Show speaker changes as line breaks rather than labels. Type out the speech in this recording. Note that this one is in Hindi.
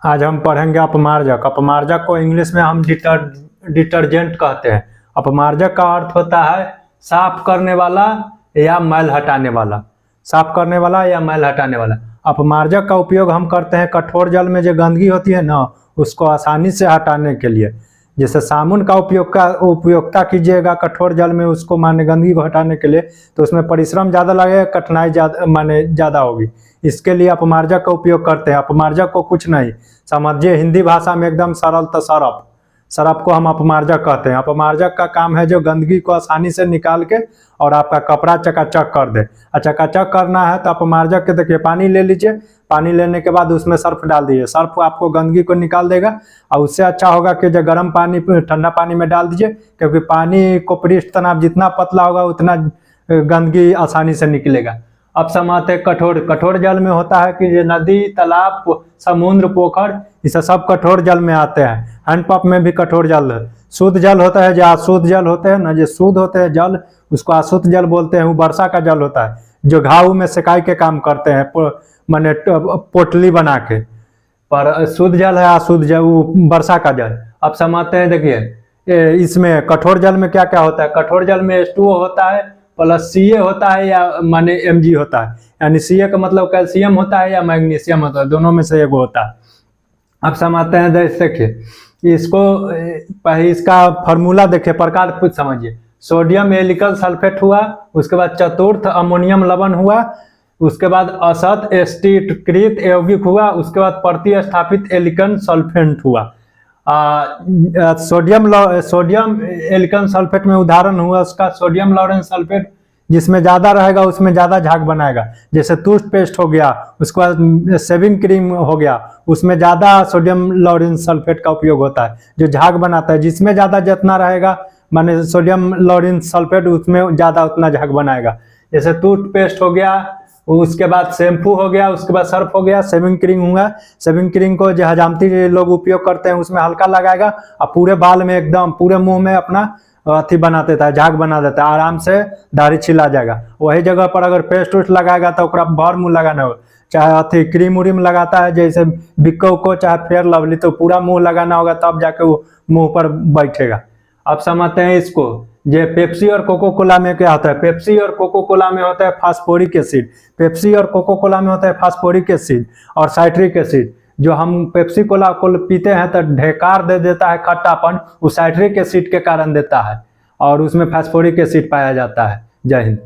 आज हम पढ़ेंगे अपमार्जक। अपमार्जक को इंग्लिश में हम डिटर्जेंट कहते हैं। अपमार्जक का अर्थ होता है साफ करने वाला या मैल हटाने वाला। साफ करने वाला या मैल हटाने वाला। अपमार्जक का उपयोग हम करते हैं कठोर जल में जो गंदगी होती है ना, उसको आसानी से हटाने के लिए। जैसे साबुन का उपयोगिता कीजिएगा कठोर जल में, उसको माने गंदगी को हटाने के लिए, तो उसमें परिश्रम ज़्यादा लगेगा, कठिनाई ज़्यादा होगी। इसके लिए अपमार्जक का उपयोग करते हैं। अपमार्जक को कुछ नहीं समझिए, हिंदी भाषा में एकदम सरल तो सरफ। सरफ को हम अपमार्जक कहते हैं। अपमार्जक का काम है जो गंदगी को आसानी से निकाल के और आपका कपड़ा चकाचक कर दे। चकाचक करना है तो अपमार्जक के देखिए, पानी ले लीजिए, पानी लेने के बाद उसमें सर्फ डाल दीजिए। सर्फ आपको गंदगी को निकाल देगा। और उससे अच्छा होगा कि जो गर्म पानी ठंडा पानी में डाल दीजिए, क्योंकि पानी को पृष्ठ तनाव जितना पतला होगा उतना गंदगी आसानी से निकलेगा। अब समाते कठोर जल में होता है कि ये नदी, तालाब, समुद्र, पोखर, इसे सब कठोर जल में आते हैं। हैंडपंप में भी कठोर जल है। शुद्ध जल होता है, जो अशुद्ध जल होते हैं ना, जो शुद्ध होते हैं जल, उसको अशुद्ध जल बोलते हैं। वो वर्षा का जल होता है जो घाव में सिकाई के काम करते हैं, माने पोटली बना के। पर शुद्ध जल है, अशुद्ध जल वो वर्षा का जल। अब समाते हैं, देखिए इसमें कठोर जल में क्या क्या होता है। कठोर जल में H2O होता है प्लस Ca होता है या माने Mg होता है। यानी Ca का मतलब कैल्शियम होता है या मैग्नीशियम होता है, दोनों में से एक होता है। अब समाते हैं, देखिए इसका फॉर्मूला देखिए, प्रकार कुछ समझिए। सोडियम एलिकल सल्फेट हुआ, उसके बाद चतुर्थ अमोनियम लवण हुआ, उसके बाद असत एस्टीकृत यौगिक हुआ, उसके बाद प्रतिस्थापित एलिकन सल्फेट हुआ। सोडियम एलिकन सल्फेट में उदाहरण हुआ उसका सोडियम लॉरेंस सल्फेट, जिसमें ज़्यादा रहेगा उसमें ज़्यादा झाग बनाएगा। जैसे टूथपेस्ट हो गया, उसके बाद शेविंग क्रीम हो गया, उसमें ज़्यादा सोडियम लॉरेंस सल्फेट का उपयोग होता है जो झाग बनाता है। जिसमें ज़्यादा जितना रहेगा माने सोडियम लॉरेंस सल्फेट, उसमें ज़्यादा उतना झाग बनाएगा। जैसे टूथपेस्ट हो गया, उसके बाद शैम्पू हो गया, उसके बाद सर्फ हो गया, शेविंग क्रीम हुआ। शेविंग क्रीम को जो हजामती लोग उपयोग करते हैं उसमें हल्का लगाएगा और पूरे बाल में एकदम पूरे मुंह में अपना अथी बना देता है, झाग बना देता है, आराम से दाढ़ी छिला जाएगा। वही जगह पर अगर पेस्ट उस्ट लगाएगा तो भर मुँह लगाना होगा। चाहे अथी क्रीम उरीम लगाता है जैसे बिक्को को, चाहे फेयर लवली, तो पूरा मुँह लगाना होगा तब जाके वो मुँह पर बैठेगा। अब समझते हैं इसको। ये पेप्सी और कोको कोला में क्या होता है। पेप्सी और कोको कोला में होता है फास्फोरिक एसिड। पेप्सी और कोको कोला में होता है फास्फोरिक एसिड और साइट्रिक एसिड। जो हम पेप्सी कोला को पीते हैं तो ढेकार दे देता है खट्टापन, वो साइट्रिक एसिड के कारण देता है और उसमें फास्फोरिक एसिड पाया जाता है। जय हिंद।